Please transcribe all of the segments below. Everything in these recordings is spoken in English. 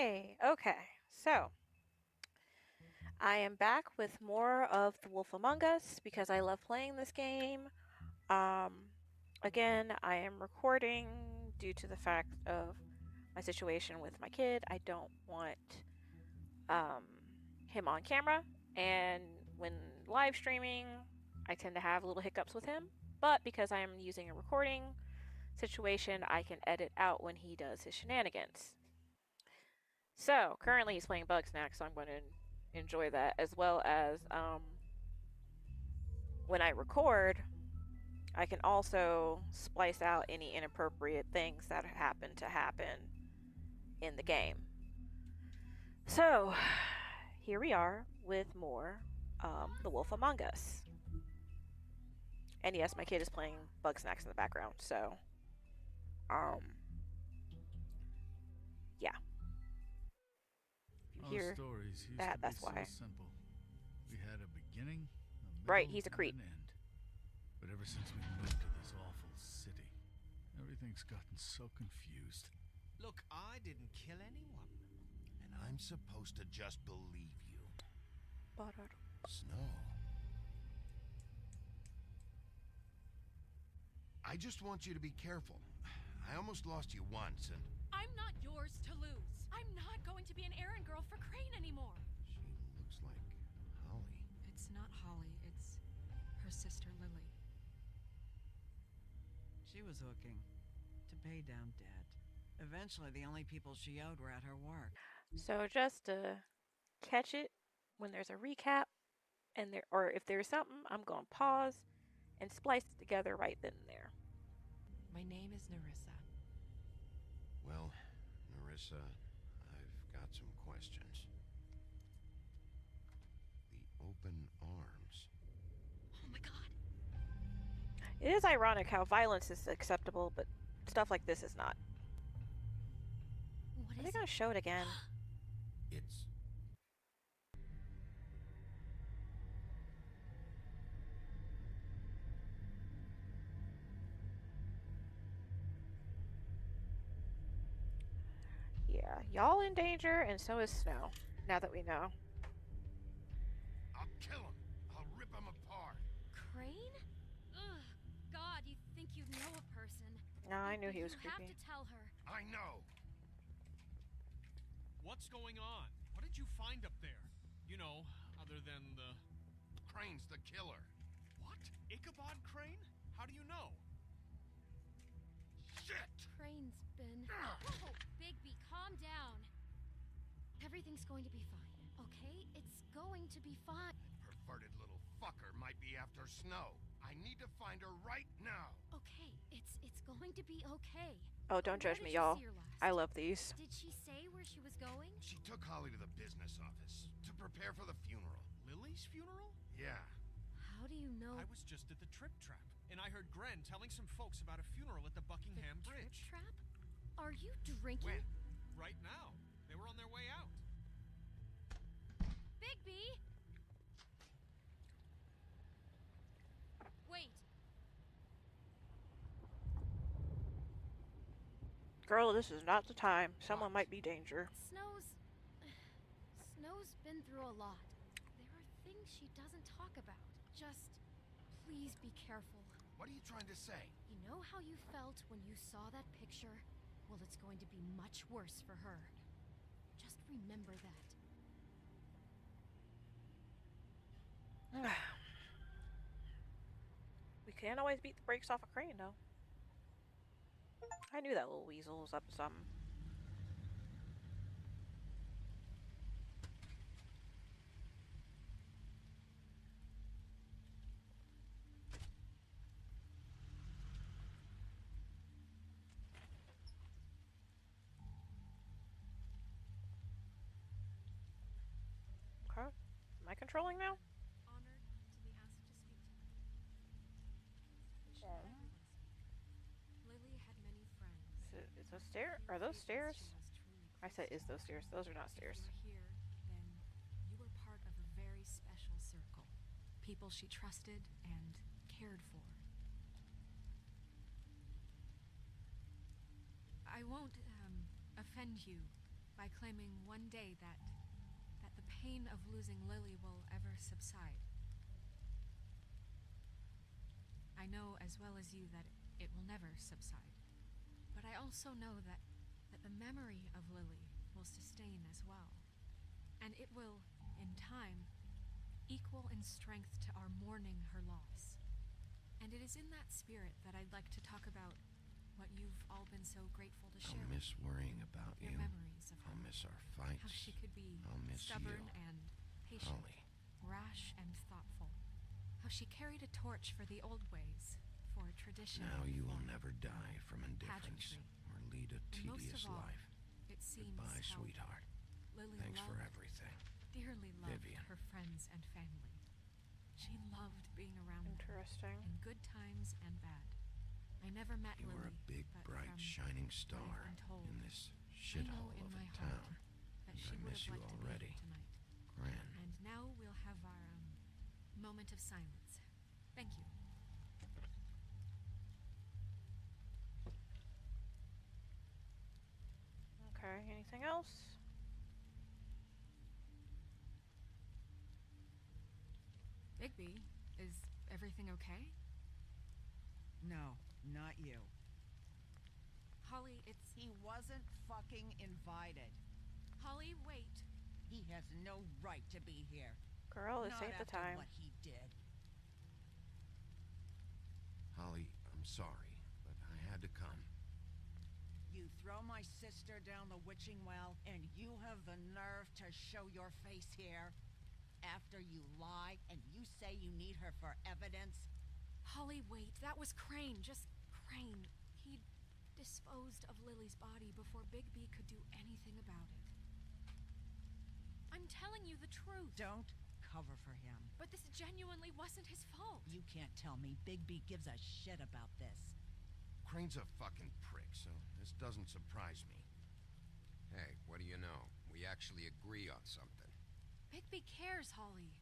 Hey, okay. So, I am back with more of The Wolf Among Us because I love playing this game. Um, again, I am recording due to the fact of my situation with my kid. I don't want him on camera, and when live streaming, I tend to have little hiccups with him. But because I am using a recording situation, I can edit out when he does his shenanigans. So currently he's playing Bugsnax, so I'm going to enjoy that as well as when I record, I can also splice out any inappropriate things that happen in the game. So here we are with more The Wolf Among Us. And yes, my kid is playing Bugsnax in the background, so um yeah. If you Our hear stories used to that, be that's so why. simple. We had a beginning, a Right, middle, he's a and creep. an end. But ever since we moved to this awful city, everything's gotten so confused. Look, I didn't kill anyone. And I'm supposed to just believe you. But Snow. I just want you to be careful. I almost lost you once, and I'm not yours to lose. I'm not going to be an errand girl for Crane anymore. she looks like Holly. It's not Holly, it's her sister Lily. She was hooking to pay down debt. Eventually, the only people she owed were at her work. So just to catch it when there's a recap and there or if there's something, I'm going to pause and splice it together right then and there. My name is Nerissa. Well, Nerissa, I've got some questions. The open arms. Oh my god. It is ironic how violence is acceptable, but stuff like this is not. What Are they is going it? to show it again? It's... Yeah, y'all in danger, and so is Snow, now that we know. I'll kill him. I'll rip him apart. Crane? Ugh. God, you think you know a person. No, I knew But he was you have creepy. to tell her. I know. What's going on? What did you find up there? You know, other than the... Crane's the killer. What? Ichabod Crane? How do you know? Shit! Crane's been... Whoa, Bigby, calm down. Everything's going to be fine, okay? It's going to be fine. Perverted little fucker might be after Snow. I need to find her right now. Okay, it's going to be okay. Oh, don't Where judge did me, you y'all. see her last? I love these. Did she say where she was going? She took Holly to the business office to prepare for the funeral. Lily's funeral? Yeah. How do you know? I was just at the Trip Trap, and I heard Gren telling some folks about a funeral at the Buckingham the Bridge. Trip trap? Are you drinking? When? Right now. They were on their way out. Bigby! Wait. Girl, this is not the time. Someone might be danger. Snow's been through a lot. There are things she doesn't talk about. Just please be careful. What are you trying to say? You know how you felt when you saw that picture? Well, it's going to be much worse for her. Just remember that. We can't always beat the brakes off a Crane, though. I knew that little weasel was up to something. Okay. Am I controlling now? Honored to be asked to speak to you. Yeah. Lily had many friends. Is those stairs? Are those stairs? I said, is those stairs? Those are not stairs. If you were here, then you were part of a very special circle. People she trusted and cared for. I won't offend you by claiming one day that the pain of losing Lily will ever subside. I know as well as you that it will never subside. But I also know that the memory of Lily will sustain as well. And it will, in time, equal in strength to our mourning her loss. And it is in that spirit that I'd like to talk about what you've all been so grateful to share. I'll miss worrying about your you. memories of her. I'll miss our fights. How she could be I'll miss stubborn you. and patient, Holly. rash and thoughtful. How she carried a torch for the old ways, for tradition. Now you will never die from indifference pageantry. or lead a And most tedious of all, life. it seems Goodbye, how sweetheart. Lily Thanks for loved, everything. dearly loved Vivian. her friends and family. She loved being around them, Interesting. in good times and bad. I never met You Lily, were a big, but bright, from shining what star I've been told, in this I shithole know in of my a heart town. that and she I would miss have you liked already. to be here tonight. Gran. And now we'll have our moment of silence. Thank you. Okay, anything else? Bigby, is everything okay? No, not you. Holly, it's... He wasn't fucking invited. Holly, wait. He has no right to be here. Girl, this Not ain't the after time. what he did. Holly, I'm sorry, but I had to come. You throw my sister down the witching well, and you have the nerve to show your face here? After you lie, and you say you need her for evidence? Holly, wait. That was Crane. Just Crane. He disposed of Lily's body before Bigby could do anything about it. I'm telling you the truth. Don't cover for him. But this genuinely wasn't his fault. You can't tell me Bigby gives a shit about this. Crane's a fucking prick, so this doesn't surprise me. Hey, what do you know? We actually agree on something. Bigby cares, Holly.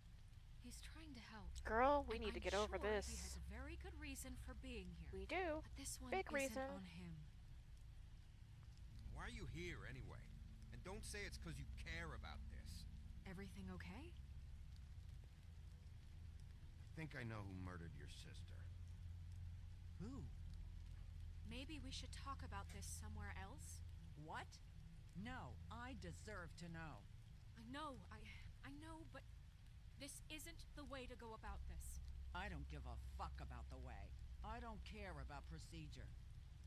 He's trying to help. Girl, we And need to I'm get over sure this. He has a very good reason for being here. We do. But this one Big isn't reason. on him. Why are you here anyway? And don't say it's because you care about this. Everything okay? I think I know who murdered your sister. Who? Maybe we should talk about this somewhere else? What? No, I deserve to know. I know, but this isn't the way to go about this. I don't give a fuck about the way. I don't care about procedure.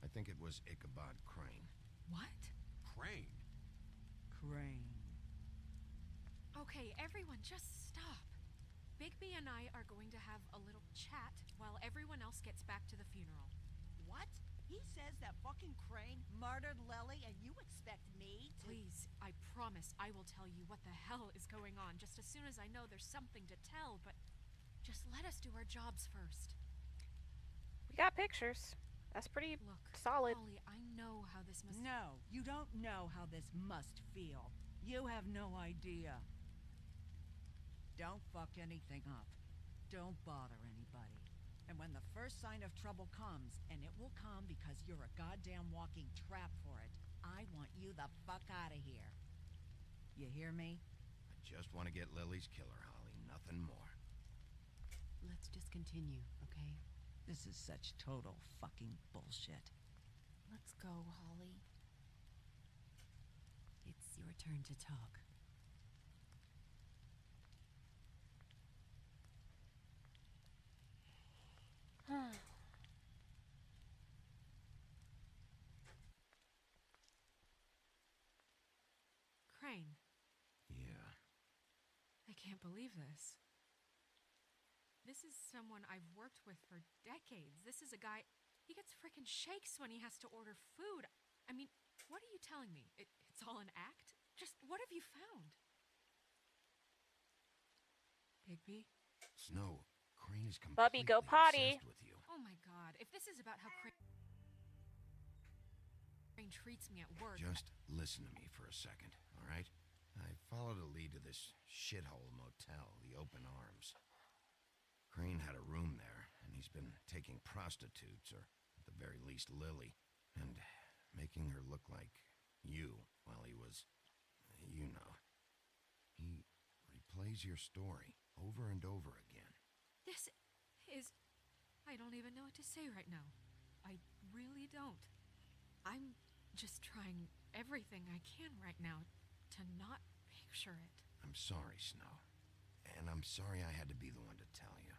I think it was Ichabod Crane. What? Crane? Crane. Okay, everyone, just stop. Bigby and I are going to have a little chat while everyone else gets back to the funeral. What? He says that fucking Crane murdered Lily and you expect me to... Please, I promise I will tell you what the hell is going on just as soon as I know there's something to tell, but just let us do our jobs first. We got pictures. That's pretty Look, solid. Holly, I know how this must... No, you don't know how this must feel. You have no idea. Don't fuck anything up. Don't bother anybody. And when the first sign of trouble comes, and it will come because you're a goddamn walking trap for it, I want you the fuck out of here. You hear me? I just want to get Lily's killer, Holly. Nothing more. Let's just continue, okay? This is such total fucking bullshit. Let's go, Holly. It's your turn to talk. Crane, Yeah. I can't believe this. This is someone I've worked with for decades. This is a guy... He gets frickin' shakes when he has to order food. I mean, what are you telling me? It's all an act? Just what have you found? Bigby? Snow, Crane is Bubby, completely go potty. obsessed with you. Oh my god, if this is about how Crane treats me at work... Just listen to me for a second, all right? I followed a lead to this shithole motel, the Open Arms. Crane had a room there, and he's been taking prostitutes, or at the very least Lily, and making her look like you while he was You know. He replays your story over and over again. This is... I don't even know what to say right now. I really don't. I'm just trying everything I can right now to not picture it. I'm sorry, Snow. And I'm sorry I had to be the one to tell you.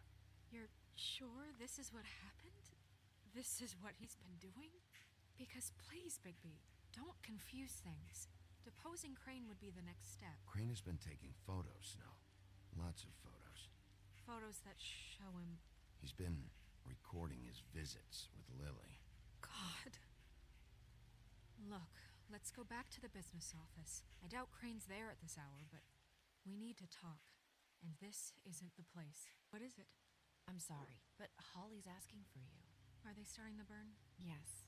You're sure this is what happened? This is what he's been doing? Because please, Bigby, don't confuse things. Deposing Crane would be the next step. Crane has been taking photos, Snow. Lots of photos. Photos that show him... He's been recording his visits with Lily. God. Look, let's go back to the business office. I doubt Crane's there at this hour, but we need to talk. And this isn't the place. What is it? I'm sorry, but Holly's asking for you. Are they starting the burn? Yes.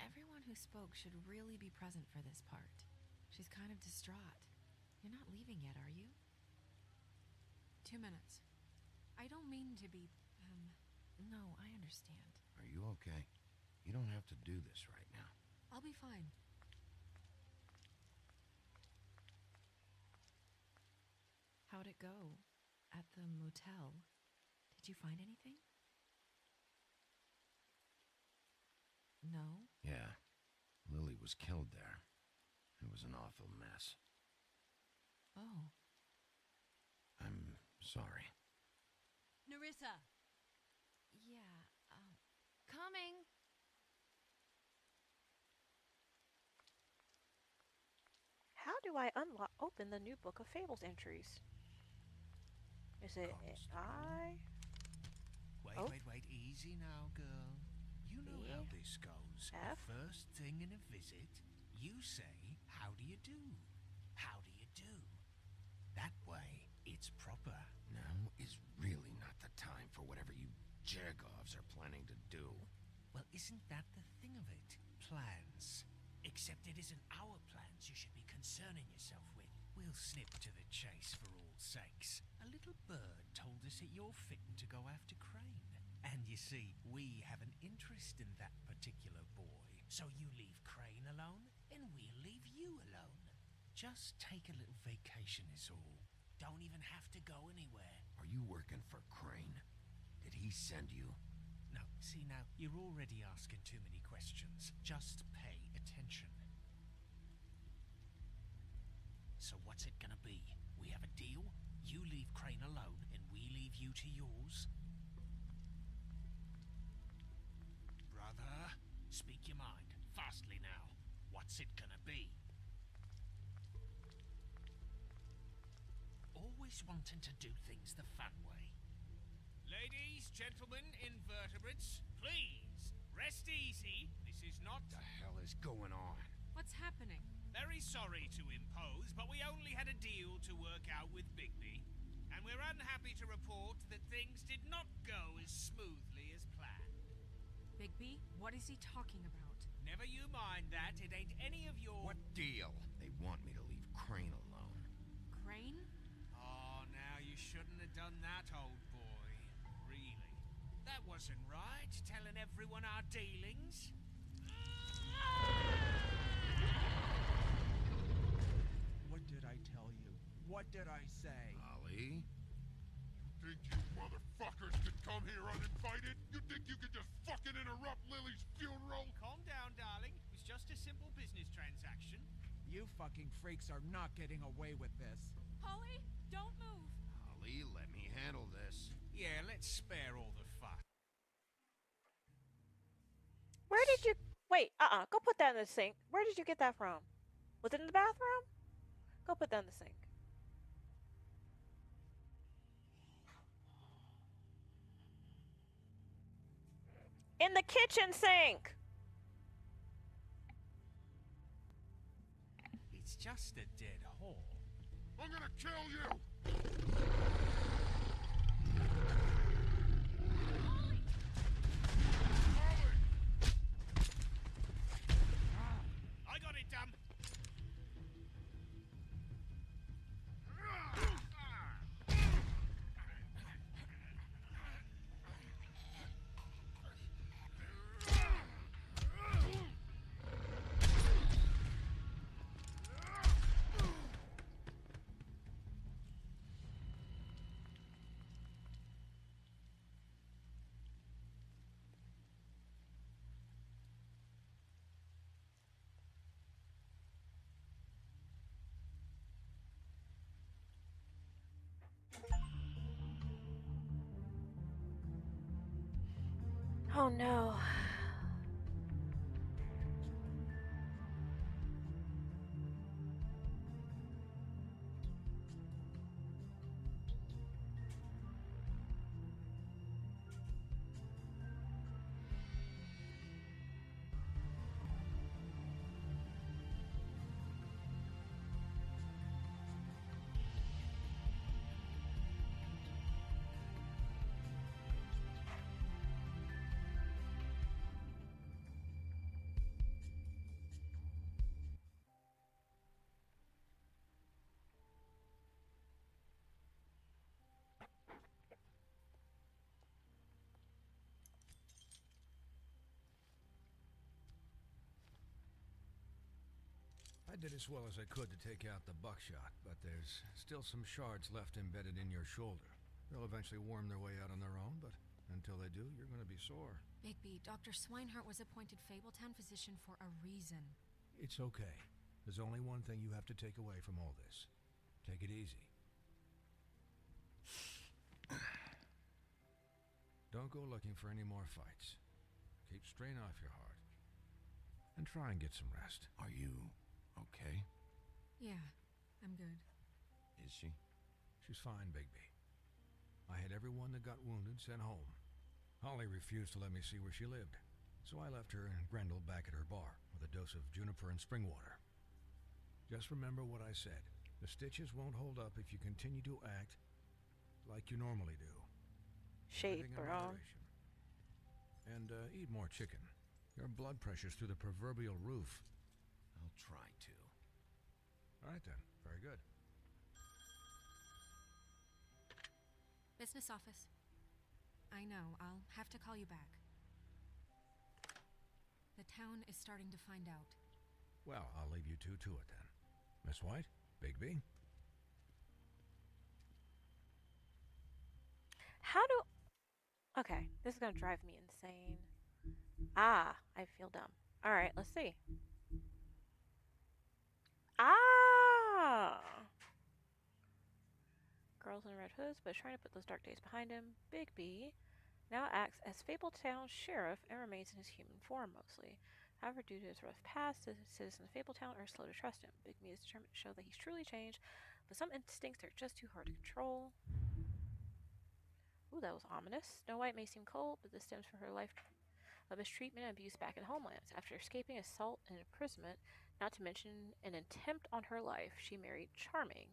Everyone who spoke should really be present for this part. She's kind of distraught. You're not leaving yet, are you? 2 minutes. I don't mean to be, No, I understand. Are you okay? You don't have to do this right now. I'll be fine. How'd it go? At the motel? Did you find anything? No? Yeah. Lily was killed there. It was an awful mess. Oh. I'm sorry. Nerissa! Yeah, coming! How do I open the new Book of Fables entries? Is it I? Wait, easy now, girl. You know how this goes. F? The first thing in a visit, you say, how do you do? How do you do? That way, it's proper. Now is really not the time for whatever you Jergovs are planning to do. Well, isn't that the thing of it? Plans. Except it isn't our plans you should be concerning yourself with. We'll snip to the chase for all sakes. A little bird told us that you're fitting to go after Crane. And you see, we have an interest in that particular boy. So you leave Crane alone, and we'll leave you alone. Just take a little vacation is all. Don't even have to go anywhere. Are you working for Crane? Did he send you? No, see now, you're already asking too many questions. Just pay attention. So what's it gonna be? We have a deal? You leave Crane alone, and we leave you to yours? Brother, speak your mind. Fastly now. What's it gonna be? Always wanting to do things the fun way. Ladies, gentlemen, invertebrates, please, rest easy. This is not... What the hell is going on? What's happening? Very sorry to impose, but we only had a deal to work out with Bigby. And we're unhappy to report that things did not go as smoothly as planned. Bigby, what is he talking about? Never you mind that, it ain't any of your... What deal? They want me to leave Crane alone. Crane? Oh, now you shouldn't have done that, old boy. Really. That wasn't right, telling everyone our dealings. What did I tell you? What did I say? Holly? You think you motherfuckers could come here uninvited? You think you could just fucking interrupt Lily's funeral? Calm down, darling. It was just a simple business transaction. You fucking freaks are not getting away with this. Holly, don't move! Holly, let me handle this. Yeah, let's spare all the fuss. Where did you... Wait, go put that in the sink. Where did you get that from? Was it in the bathroom? Go put that in the sink. In the kitchen sink! It's just a dead hole. I'm gonna kill you! I got it, dumb. Oh no. I did as well as I could to take out the buckshot, but there's still some shards left embedded in your shoulder. They'll eventually worm their way out on their own, but until they do, you're going to be sore. Bigby, Dr. Swinehart was appointed Fabletown physician for a reason. It's okay. There's only one thing you have to take away from all this. Take it easy. Don't go looking for any more fights. Keep strain off your heart. And try and get some rest. Are you okay? Yeah, I'm good. Is she? She's fine, Bigby. I had everyone that got wounded sent home. Holly refused to let me see where she lived, so I left her and Grendel back at her bar with a dose of juniper and spring water. Just remember what I said. The stitches won't hold up if you continue to act like you normally do. Shape, Everything in bro. moderation. And eat more chicken. Your blood pressure's through the proverbial roof. I'll try to. All right then. Very good. Business office. I know, I'll have to call you back. The town is starting to find out. Well, I'll leave you two to it then. Miss White, Bigby. How do... Okay, this is gonna drive me insane. Ah, I feel dumb. Alright, let's see. Ah! Girls in red hoods, but is trying to put those dark days behind him. Bigby now acts as Fabletown sheriff and remains in his human form mostly. However, due to his rough past, the citizens of Fabletown are slow to trust him. Bigby is determined to show that he's truly changed, but some instincts are just too hard to control. Ooh, that was ominous. Snow White may seem cold, but this stems from her life of mistreatment and abuse back in Homelands. After escaping assault and imprisonment, not to mention an attempt on her life, she married Charming.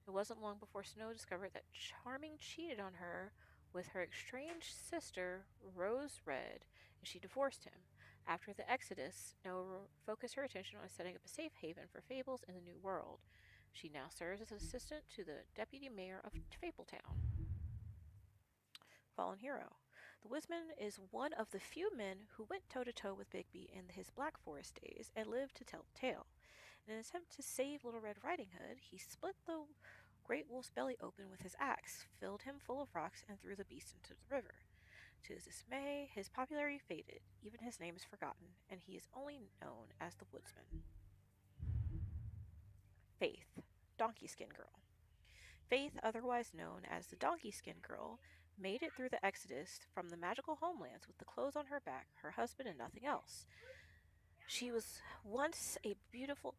It wasn't long before Snow discovered that Charming cheated on her with her estranged sister, Rose Red, and she divorced him. After the Exodus, Snow focused her attention on setting up a safe haven for fables in the New World. She now serves as an assistant to the deputy mayor of Fabletown. Fallen hero. The Woodsman is one of the few men who went toe-to-toe with Bigby in his Black Forest days and lived to tell the tale. In an attempt to save Little Red Riding Hood, he split the great wolf's belly open with his axe, filled him full of rocks, and threw the beast into the river. To his dismay, his popularity faded, even his name is forgotten, and he is only known as the Woodsman. Faith, Donkey Skin Girl. Faith, otherwise known as the Donkey Skin Girl, made it through the Exodus from the magical homelands with the clothes on her back, her husband, and nothing else. She was once a beautiful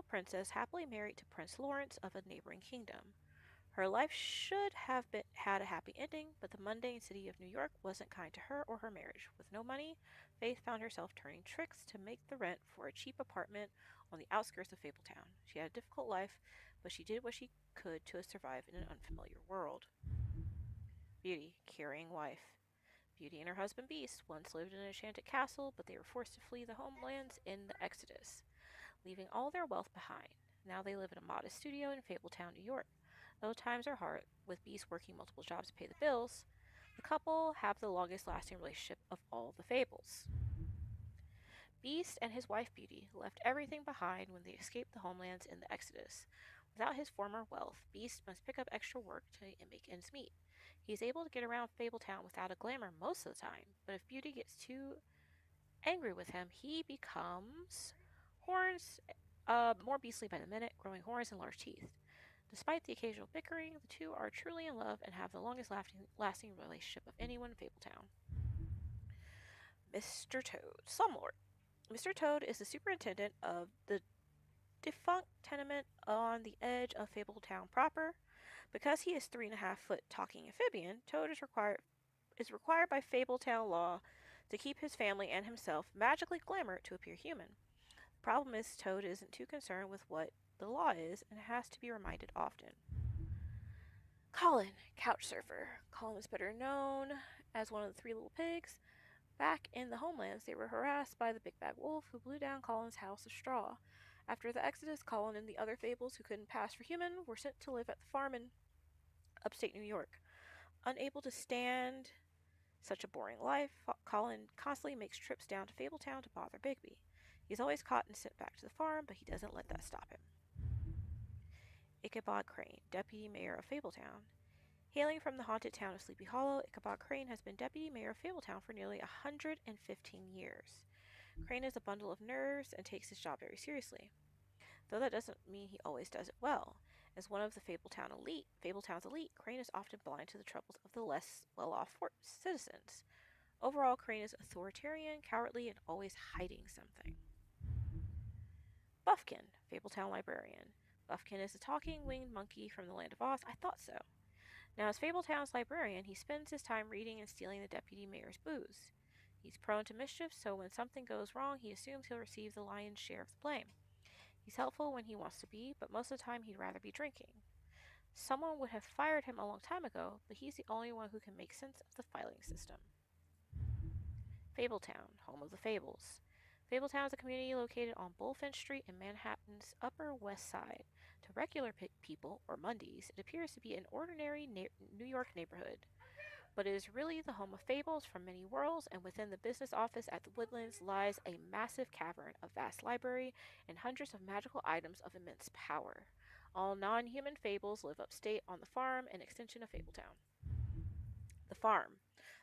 princess happily married to Prince Lawrence of a neighboring kingdom. Her life should have had a happy ending, but the mundane city of New York wasn't kind to her or her marriage. With no money, Faith found herself turning tricks to make the rent for a cheap apartment on the outskirts of Fabletown. She had a difficult life, but she did what she could to survive in an unfamiliar world. Beauty, carrying wife. Beauty and her husband Beast once lived in an enchanted castle, but they were forced to flee the homelands in the Exodus, leaving all their wealth behind. Now they live in a modest studio in Fabletown, New York. Though times are hard, with Beast working multiple jobs to pay the bills, the couple have the longest lasting relationship of all the fables. Beast and his wife Beauty left everything behind when they escaped the homelands in the Exodus. Without his former wealth, Beast must pick up extra work to make ends meet. He is able to get around Fabletown without a glamour most of the time, but if Beauty gets too angry with him, he becomes more beastly by the minute, growing horns and large teeth. Despite the occasional bickering, the two are truly in love and have the longest lasting relationship of anyone in Fabletown. Mr. Toad, Slumlord. Mr. Toad is the superintendent of the defunct tenement on the edge of Fabletown proper. Because he is 3.5 foot talking amphibian, Toad is required by Fabletown law to keep his family and himself magically glamour to appear human. The problem is Toad isn't too concerned with what the law is and has to be reminded often. Colin, couch surfer. Colin was better known as one of the 3 little pigs. Back in the homelands, they were harassed by the big bad wolf who blew down Colin's house of straw. After the exodus, Colin and the other fables who couldn't pass for human were sent to live at the farm in upstate New York. Unable to stand such a boring life, Colin constantly makes trips down to Fabletown to bother Bigby. He's always caught and sent back to the farm, but he doesn't let that stop him. Ichabod Crane, Deputy Mayor of Fabletown. Hailing from the haunted town of Sleepy Hollow, Ichabod Crane has been Deputy Mayor of Fabletown for nearly 115 years. Crane is a bundle of nerves and takes his job very seriously. Though that doesn't mean he always does it well. As one of the Fabletown's elite, Crane is often blind to the troubles of the less well-off citizens. Overall, Crane is authoritarian, cowardly, and always hiding something. Buffkin, Fabletown Librarian. Buffkin is a talking winged monkey from the land of Oz. I thought so. Now, as Fabletown's librarian, he spends his time reading and stealing the deputy mayor's booze. He's prone to mischief, so when something goes wrong, he assumes he'll receive the lion's share of the blame. He's helpful when he wants to be, but most of the time he'd rather be drinking. Someone would have fired him a long time ago, but he's the only one who can make sense of the filing system. Fabletown, home of the Fables. Fabletown is a community located on Bullfinch Street in Manhattan's Upper West Side. To regular people, or Mundies, it appears to be an ordinary New York neighborhood, but it is really the home of fables from many worlds, and within the business office at the Woodlands lies a massive cavern, a vast library, and hundreds of magical items of immense power. All non-human fables live upstate on the farm, an extension of Fabletown. The farm.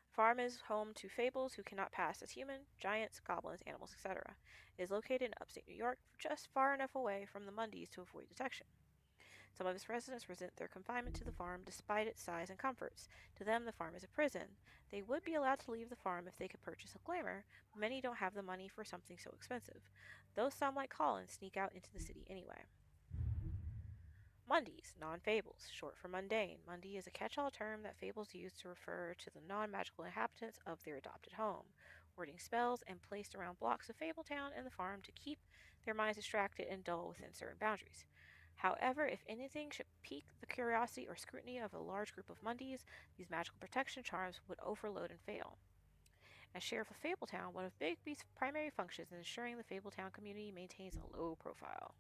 The farm is home to fables who cannot pass as human, giants, goblins, animals, etc. It is located in upstate New York, just far enough away from the Mundies to avoid detection. Some of its residents resent their confinement to the farm despite its size and comforts. To them, the farm is a prison. They would be allowed to leave the farm if they could purchase a glamour, but many don't have the money for something so expensive. Those some like Colin sneak out into the city anyway. Mundies, non-fables, short for mundane. Mundy is a catch-all term that fables use to refer to the non-magical inhabitants of their adopted home, wording spells and placed around blocks of Fabletown and the farm to keep their minds distracted and dull within certain boundaries. However, if anything should pique the curiosity or scrutiny of a large group of Mundies, these magical protection charms would overload and fail. As Sheriff of Fabletown, one of Bigby's primary functions is ensuring the Fabletown community maintains a low profile.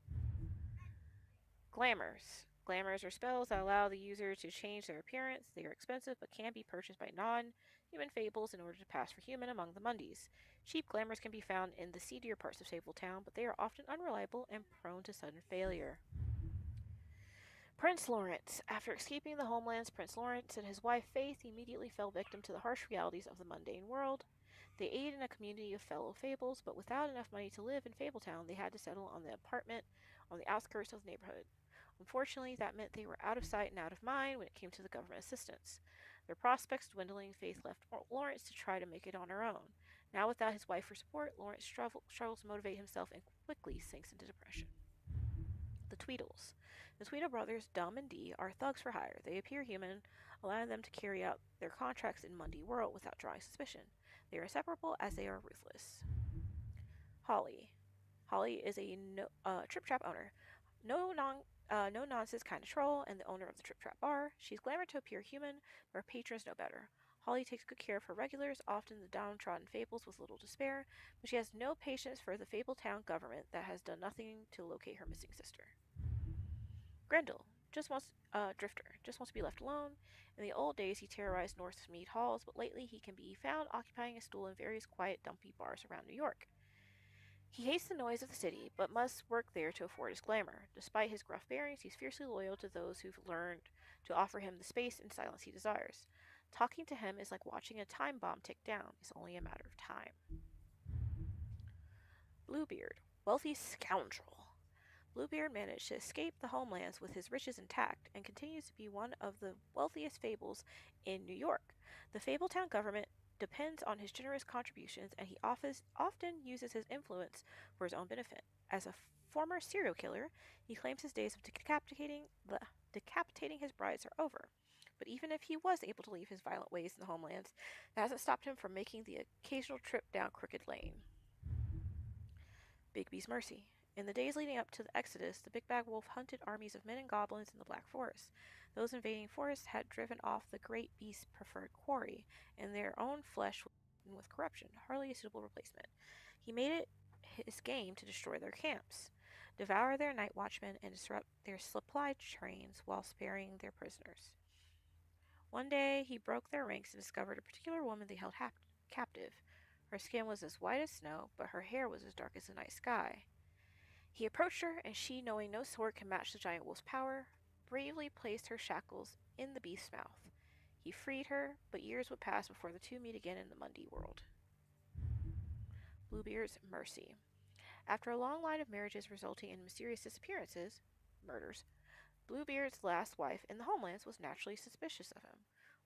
Glamours. Glamours are spells that allow the user to change their appearance. They are expensive but can be purchased by non-human fables in order to pass for human among the Mundies. Cheap glamours can be found in the seedier parts of Fabletown, but they are often unreliable and prone to sudden failure. Prince Lawrence. After escaping the homelands, Prince Lawrence and his wife Faith immediately fell victim to the harsh realities of the mundane world. They aid in a community of fellow fables, but without enough money to live in Fabletown, they had to settle on the apartment on the outskirts of the neighborhood. Unfortunately, that meant they were out of sight and out of mind when it came to the government assistance. Their prospects dwindling, Faith left Lawrence to try to make it on her own. Now, without his wife for support, Lawrence struggles to motivate himself and quickly sinks into depression. The Tweedles. The Tweedle brothers, Dum and Dee, are thugs for hire. They appear human, allowing them to carry out their contracts in Mundy World without drawing suspicion. They are inseparable as they are ruthless. Holly. Holly is a Trip Trap owner. No nonsense kind of troll and the owner of the Trip Trap bar. She's glamored to appear human, but her patrons know better. Holly takes good care of her regulars, often the downtrodden fables with little to spare, but she has no patience for the Fabletown government that has done nothing to locate her missing sister. Grendel, Drifter, just wants to be left alone. In the old days, he terrorized Northmead halls, but lately he can be found occupying a stool in various quiet, dumpy bars around New York. He hates the noise of the city, but must work there to afford his glamour. Despite his gruff bearings, he's fiercely loyal to those who've learned to offer him the space and silence he desires. Talking to him is like watching a time bomb tick down. It's only a matter of time. Bluebeard, wealthy scoundrel. Bluebeard managed to escape the homelands with his riches intact and continues to be one of the wealthiest fables in New York. The Fabletown government depends on his generous contributions, and he often uses his influence for his own benefit. As a former serial killer, he claims his days of decapitating his brides are over. But even if he was able to leave his violent ways in the homelands, that hasn't stopped him from making the occasional trip down crooked lane. Bigby's Mercy. In the days leading up to the Exodus, the Big Bad Wolf hunted armies of men and goblins in the Black Forest. Those invading forests had driven off the great beast's preferred quarry, and their own flesh was laden with corruption, hardly a suitable replacement. He made it his game to destroy their camps, devour their night watchmen, and disrupt their supply trains while sparing their prisoners. One day, he broke their ranks and discovered a particular woman they held captive. Her skin was as white as snow, but her hair was as dark as the night sky. He approached her, and she, knowing no sword can match the giant wolf's power, bravely placed her shackles in the beast's mouth. He freed her, but years would pass before the two meet again in the Mundy world. Bluebeard's Mercy. After a long line of marriages resulting in mysterious disappearances, murders, Bluebeard's last wife in the homelands was naturally suspicious of him.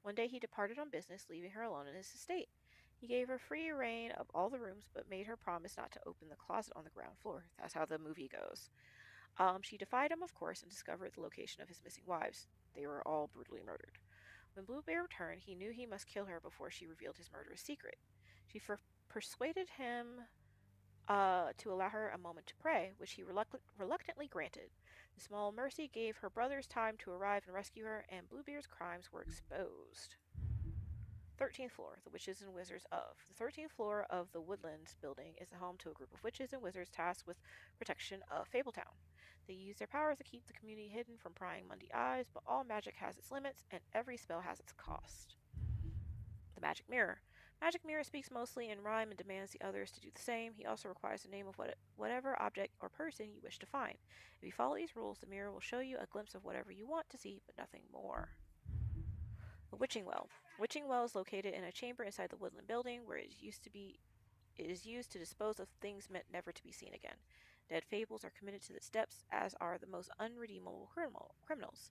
One day he departed on business, leaving her alone in his estate. He gave her free reign of all the rooms, but made her promise not to open the closet on the ground floor. That's how the movie goes. She defied him, of course, and discovered the location of his missing wives. They were all brutally murdered. When Bluebeard returned, he knew he must kill her before she revealed his murderous secret. She persuaded him to allow her a moment to pray, which he reluctantly granted. The small mercy gave her brothers time to arrive and rescue her, and Bluebeard's crimes were exposed. 13th floor, the Witches and Wizards of. The 13th floor of the Woodlands building is the home to a group of witches and wizards tasked with protection of Fabletown. They use their powers to keep the community hidden from prying Mundy eyes, but all magic has its limits, and every spell has its cost. The Magic Mirror. Magic Mirror speaks mostly in rhyme and demands the others to do the same. He also requires the name of whatever object or person you wish to find. If you follow these rules, the mirror will show you a glimpse of whatever you want to see, but nothing more. The Witching Well. Witching Well is located in a chamber inside the Woodland building where it is used to dispose of things meant never to be seen again. Dead fables are committed to its depths, as are the most unredeemable criminals.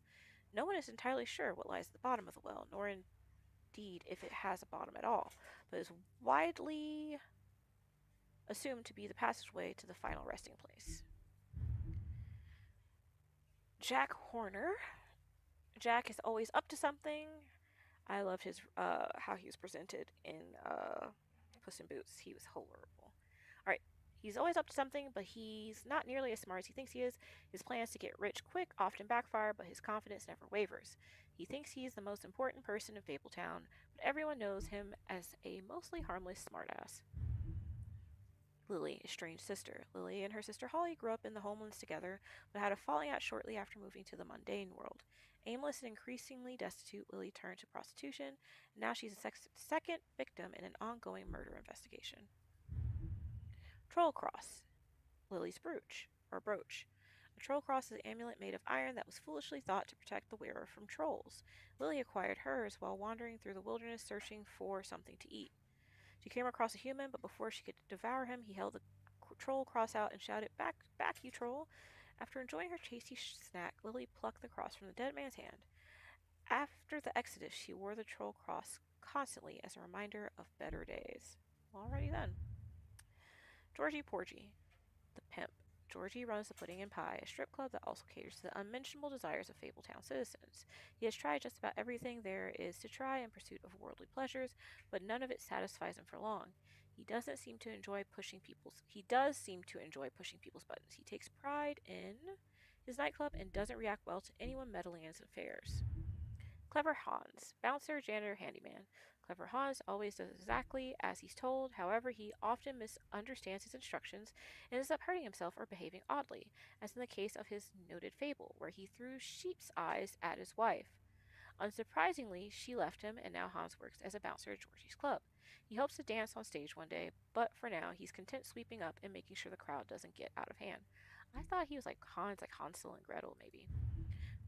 No one is entirely sure what lies at the bottom of the well, nor indeed if it has a bottom at all, but is widely assumed to be the passageway to the final resting place. Jack Horner. Jack is always up to something. I loved his how he was presented in Puss in Boots. He was horrible. Alright, he's always up to something, but he's not nearly as smart as he thinks he is. His plans to get rich quick often backfire, but his confidence never wavers. He thinks he's the most important person in Fabletown, but everyone knows him as a mostly harmless smartass. Lily, estranged sister. Lily and her sister Holly grew up in the homelands together, but had a falling out shortly after moving to the mundane world. Aimless and increasingly destitute, Lily turned to prostitution, and now she's a second victim in an ongoing murder investigation. Troll Cross. Lily's brooch. A troll cross is an amulet made of iron that was foolishly thought to protect the wearer from trolls. Lily acquired hers while wandering through the wilderness searching for something to eat. She came across a human, but before she could devour him, he held the troll cross out and shouted, "Back, back, you troll!" After enjoying her tasty snack, Lily plucked the cross from the dead man's hand. After the Exodus, she wore the troll cross constantly as a reminder of better days. Alrighty then. Georgie Porgy, the pimp. Georgie runs the Pudding and Pie, a strip club that also caters to the unmentionable desires of Fabletown citizens. He has tried just about everything there is to try in pursuit of worldly pleasures, but none of it satisfies him for long. He does seem to enjoy pushing people's buttons. He takes pride in his nightclub and doesn't react well to anyone meddling in his affairs. Clever Hans, bouncer, janitor, handyman. Clever Hans always does exactly as he's told. However, he often misunderstands his instructions and ends up hurting himself or behaving oddly, as in the case of his noted fable, where he threw sheep's eyes at his wife. Unsurprisingly, she left him, and now Hans works as a bouncer at Georgie's club. He hopes to dance on stage one day, but for now, he's content sweeping up and making sure the crowd doesn't get out of hand. I thought he was like Hans, like Hansel and Gretel, maybe.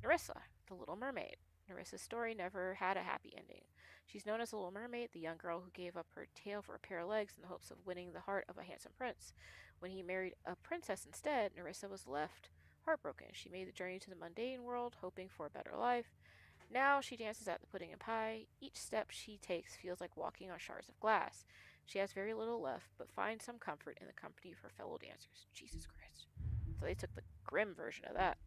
Nerissa, the Little Mermaid. Nerissa's story never had a happy ending. She's known as the Little Mermaid, the young girl who gave up her tail for a pair of legs in the hopes of winning the heart of a handsome prince. When he married a princess instead, Nerissa was left heartbroken. She made the journey to the mundane world, hoping for a better life. Now she dances at the pudding and pie. Each step she takes feels like walking on shards of glass. She has very little left, but finds some comfort in the company of her fellow dancers. Jesus Christ. So they took the grim version of that.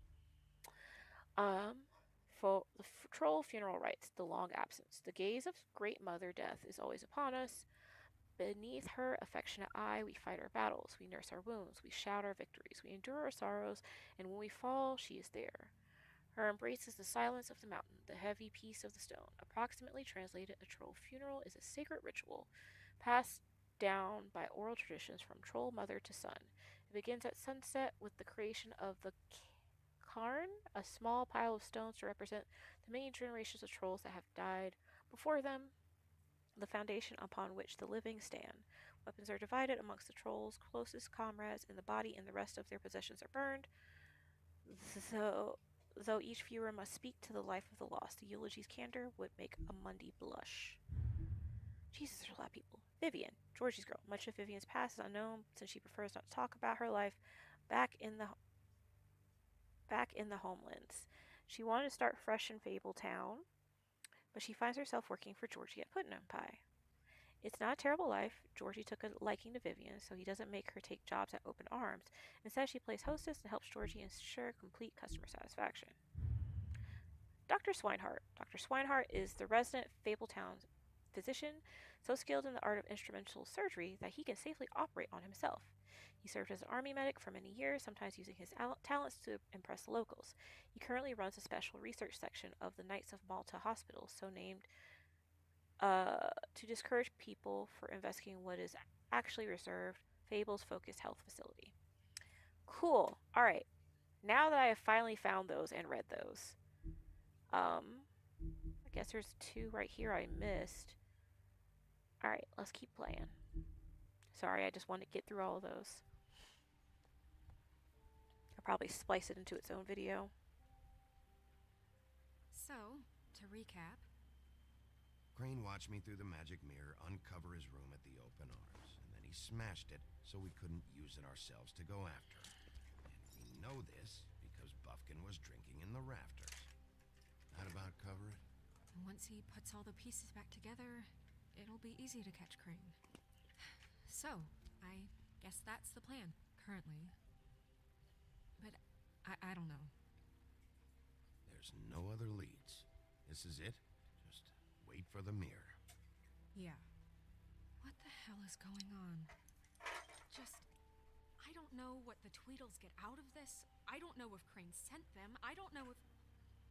For the troll funeral rites, the long absence. The gaze of Great Mother Death is always upon us. Beneath her affectionate eye, we fight our battles, we nurse our wounds, we shout our victories, we endure our sorrows, and when we fall, she is there. Her embrace is the silence of the mountain, the heavy peace of the stone. Approximately translated, a troll funeral is a sacred ritual passed down by oral traditions from troll mother to son. It begins at sunset with the creation of the cairn, a small pile of stones to represent the many generations of trolls that have died before them, the foundation upon which the living stand. Weapons are divided amongst the trolls' closest comrades in the body, and the rest of their possessions are burned. Though each viewer must speak to the life of the lost, the eulogy's candor would make a Mundy blush. Jesus, there's a lot of people. Vivian, Georgie's girl. Much of Vivian's past is unknown, since she prefers not to talk about her life back in the homelands. She wanted to start fresh in Fabletown, but she finds herself working for Georgie at Puddin' Pie. It's not a terrible life. Georgie took a liking to Vivian, so he doesn't make her take jobs at Open Arms. Instead, she plays hostess and helps Georgie ensure complete customer satisfaction. Dr. Swinehart. Dr. Swinehart is the resident Fabletown physician, so skilled in the art of instrumental surgery that he can safely operate on himself. He served as an army medic for many years, sometimes using his talents to impress the locals. He currently runs a special research section of the Knights of Malta Hospital, so named to discourage people for investigating what is actually reserved Fable's focused health facility. Cool. Alright. Now that I have finally found those and read those, I guess there's 2 right here I missed. Alright, let's keep playing. Sorry, I just wanted to get through all of those. I'll probably splice it into its own video. So, to recap, Crane watched me through the magic mirror uncover his room at the Open Arms, and then he smashed it so we couldn't use it ourselves to go after him. And we know this because Buffkin was drinking in the rafters. That about cover it? once he puts all the pieces back together, it'll be easy to catch Crane. So, I guess that's the plan, currently. But I don't know. There's no other leads. This is it. Just wait for the mirror. Yeah. What the hell is going on? I don't know what the Tweedles get out of this. I don't know if Crane sent them. I don't know if...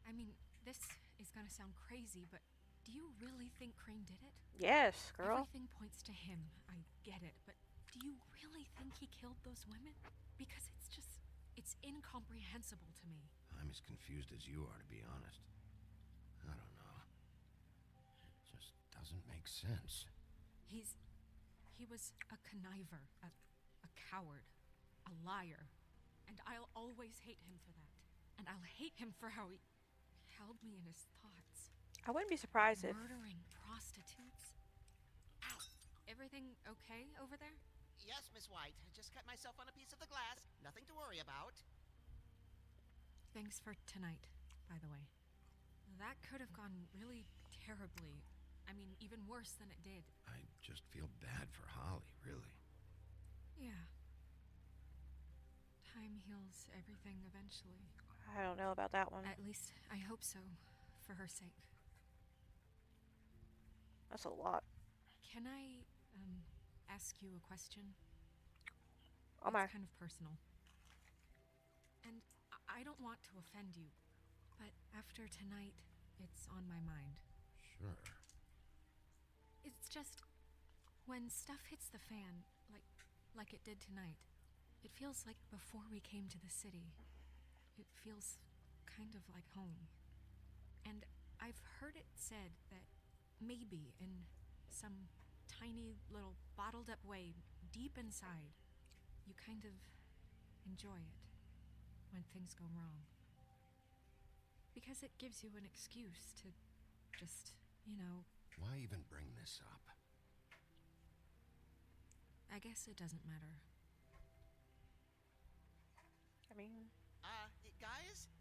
I mean, this is gonna sound crazy, but do you really think Crane did it? Yes, girl. Everything points to him. I get it, but do you really think he killed those women? Because it's incomprehensible to me. I'm as confused as you are, to be honest. I don't know. It just doesn't make sense. He was a conniver, a coward, a liar, and I'll always hate him for that. And I'll hate him for how he held me in his thoughts. I wouldn't be surprised if... Murdering prostitutes. Ow! Everything okay over there? Yes, Miss White. I just cut myself on a piece of the glass. Nothing to worry about. Thanks for tonight, by the way. That could have gone really terribly. I mean, even worse than it did. I just feel bad for Holly, really. Yeah. Time heals everything eventually. I don't know about that one. At least, I hope so, for her sake. That's a lot. Can I, ask you a question? Oh my. It's kind of personal. And I don't want to offend you, but after tonight, it's on my mind. Sure. It's just, when stuff hits the fan, like it did tonight, it feels like before we came to the city. It feels kind of like home. And I've heard it said that maybe in some tiny little bottled up way, deep inside, you kind of enjoy it when things go wrong. Because it gives you an excuse to just, Why even bring this up? I guess it doesn't matter. I mean... Guys?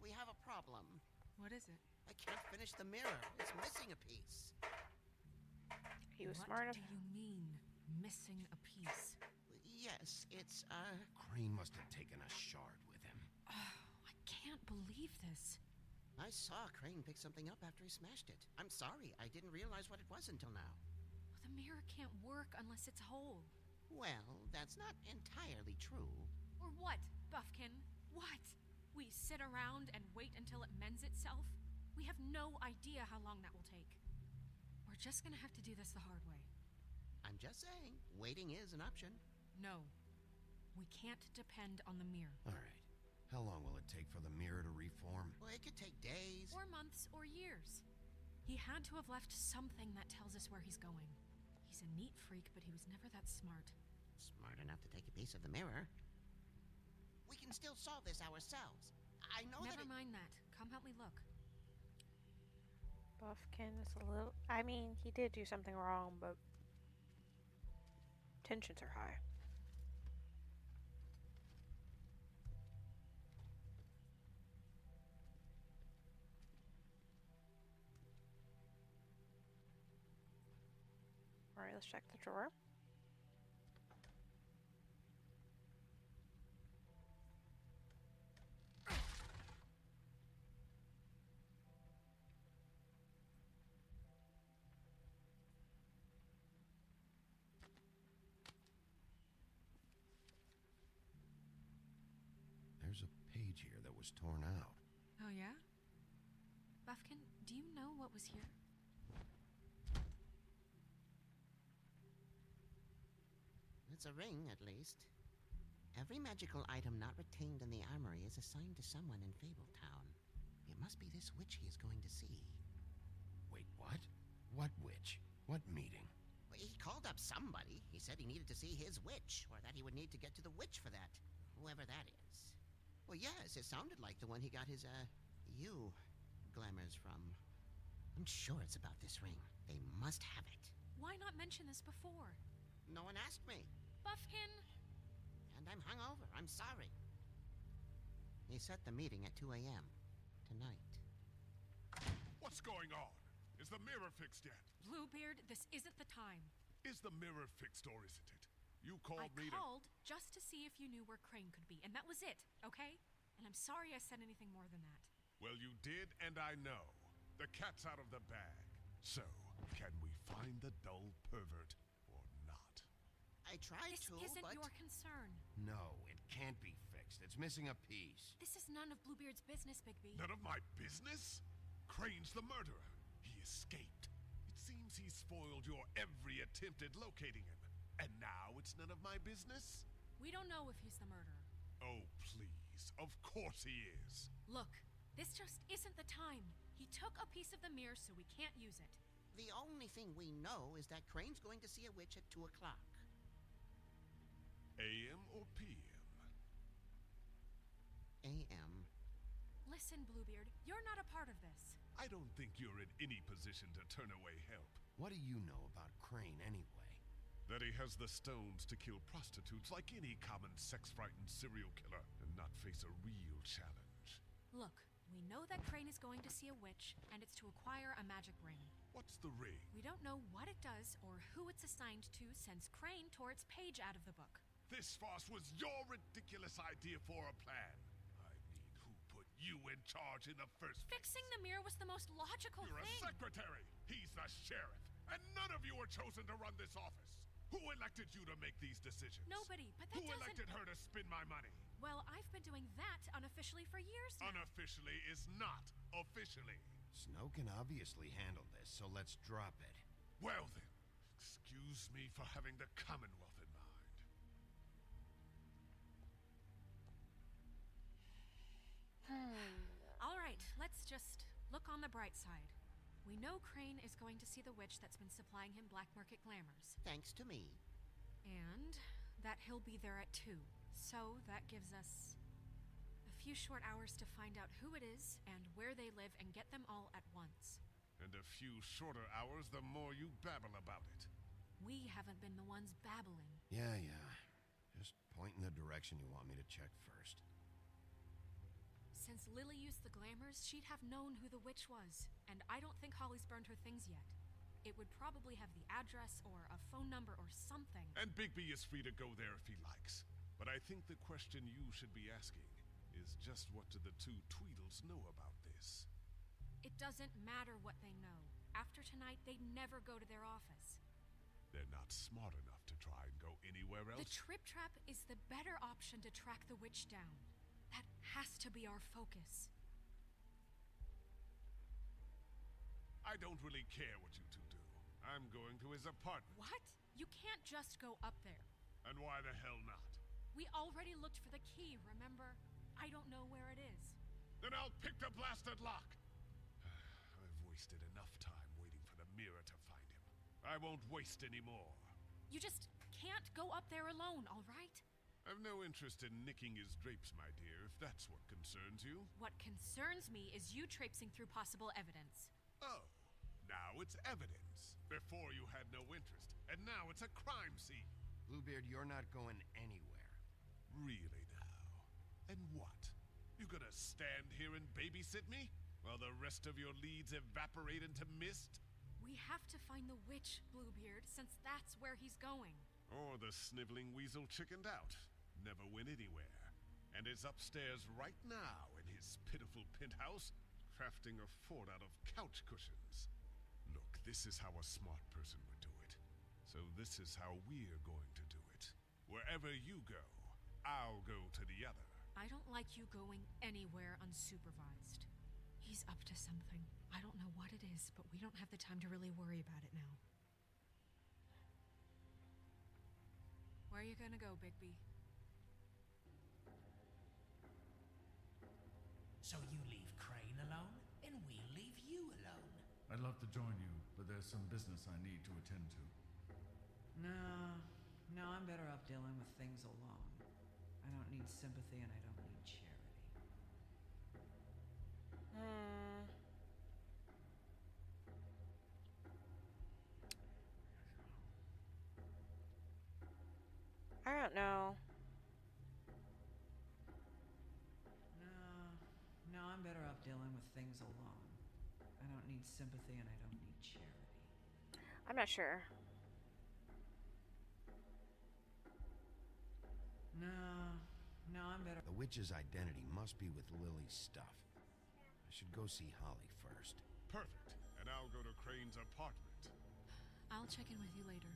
We have a problem. What is it? I can't finish the mirror. It's missing a piece. He was What smart do enough. you mean, missing a piece? Yes, it's, Crane must have taken a shard with him. Oh, I can't believe this. I saw Crane pick something up after he smashed it. I'm sorry, I didn't realize what it was until now. The mirror can't work unless it's whole. Well, that's not entirely true. Or what, Buffkin? What? We sit around and wait until it mends itself? We have no idea how long that will take. We're just gonna have to do this the hard way. I'm just saying, waiting is an option. No. We can't depend on the mirror. All right. How long will it take for the mirror to reform? Well, it could take days. Or months or years. He had to have left something that tells us where he's going. He's a neat freak, but he was never that smart. Smart enough to take a piece of the mirror. We can still solve this ourselves. I know Never that mind that. Come help me look. Buffkin is a little... I mean, he did do something wrong, but... tensions are high. Alright, let's check the drawer. There's a page here that was torn out. Oh, yeah? Buffkin, do you know what was here? it's a ring, at least. Every magical item not retained in the armory is assigned to someone in Fabletown. It must be this witch he is going to see. Wait, what? What witch? What meeting? Well, he called up somebody. He said he needed to see his witch, or that he would need to get to the witch for that. Whoever that is. Well, yes, it sounded like the one he got his, glamours from. I'm sure it's about this ring. They must have it. Why not mention this before? No one asked me. Buffkin! And I'm hungover. I'm sorry. He set the meeting at 2 a.m. tonight. What's going on? Is the mirror fixed yet? Bluebeard, this isn't the time. Is the mirror fixed or isn't it? You called me I called just to see if you knew where Crane could be, and that was it, okay? And I'm sorry I said anything more than that. Well, you did, and I know. The cat's out of the bag. So, can we find the dull pervert or not? I tried This to, isn't but... your concern. No, it can't be fixed. It's missing a piece. This is none of Bluebeard's business, Bigby. None of my business? Crane's the murderer. He escaped. It seems he spoiled your every attempt at locating him. And now it's none of my business? We don't know if he's the murderer. Oh, please. Of course he is. Look, this just isn't the time. He took a piece of the mirror, so we can't use it. The only thing we know is that Crane's going to see a witch at 2 o'clock. AM or PM? AM. Listen, Bluebeard, you're not a part of this. I don't think you're in any position to turn away help. What do you know about Crane anyway? That he has the stones to kill prostitutes like any common sex-frightened serial killer and not face a real challenge. Look, we know that Crane is going to see a witch, and it's to acquire a magic ring. What's the ring? We don't know what it does or who it's assigned to since Crane tore its page out of the book. This farce was your ridiculous idea for a plan. I mean, who put you in charge in the first place? Fixing the mirror was the most logical You're thing. a secretary. He's the sheriff. And none of you were chosen to run this office. Who elected you to make these decisions? Nobody, but that Who doesn't... elected her to spend my money? Well, I've been doing that unofficially for years now. Unofficially is not officially. Snow can obviously handle this, so let's drop it. Well then, excuse me for having the Commonwealth in mind. All right, let's just look on the bright side. We know Crane is going to see the witch that's been supplying him black market glamours. Thanks to me. And that he'll be there at 2. So that gives us a few short hours to find out who it is and where they live and get them all at once. And a few shorter hours the more you babble about it. We haven't been the ones babbling. Yeah. Just point in the direction you want me to check first. Since Lily used the glamours, she'd have known who the witch was, and I don't think Holly's burned her things yet. It would probably have the address or a phone number or something. And Bigby is free to go there if he likes. But I think the question you should be asking is just what do the two Tweedles know about this? It doesn't matter what they know. After tonight, they'd never go to their office. They're not smart enough to try and go anywhere else? The Trip Trap is the better option to track the witch down. That has to be our focus. I don't really care what you two do. I'm going to his apartment. What? You can't just go up there. And why the hell not? We already looked for the key, remember? I don't know where it is. Then I'll pick the blasted lock! I've wasted enough time waiting for the mirror to find him. I won't waste any more. You just can't go up there alone, all right? I've no interest in nicking his drapes, my dear, if that's what concerns you. What concerns me is you traipsing through possible evidence. Oh, now it's evidence. Before you had no interest, and now it's a crime scene. Bluebeard, you're not going anywhere. Really now? And what? You gonna stand here and babysit me? While the rest of your leads evaporate into mist? We have to find the witch, Bluebeard, since that's where he's going. Or the sniveling weasel chickened out. Never went anywhere. And is upstairs right now in his pitiful penthouse, crafting a fort out of couch cushions. Look, this is how a smart person would do it. So this is how we're going to do it. Wherever you go, I'll go to the other. I don't like you going anywhere unsupervised. He's up to something. I don't know what it is, but we don't have the time to really worry about it now. Where are you gonna go, Bigby? So you leave Crane alone, and we leave you alone. I'd love to join you, but there's some business I need to attend to. No, I'm better off dealing with things alone. I don't need sympathy and I don't need charity. I don't know. No, I'm better off dealing with things alone. I don't need sympathy and I don't need charity. I'm not sure. No, I'm better. The witch's identity must be with Lily's stuff. I should go see Holly first. Perfect. And I'll go to Crane's apartment. I'll check in with you later.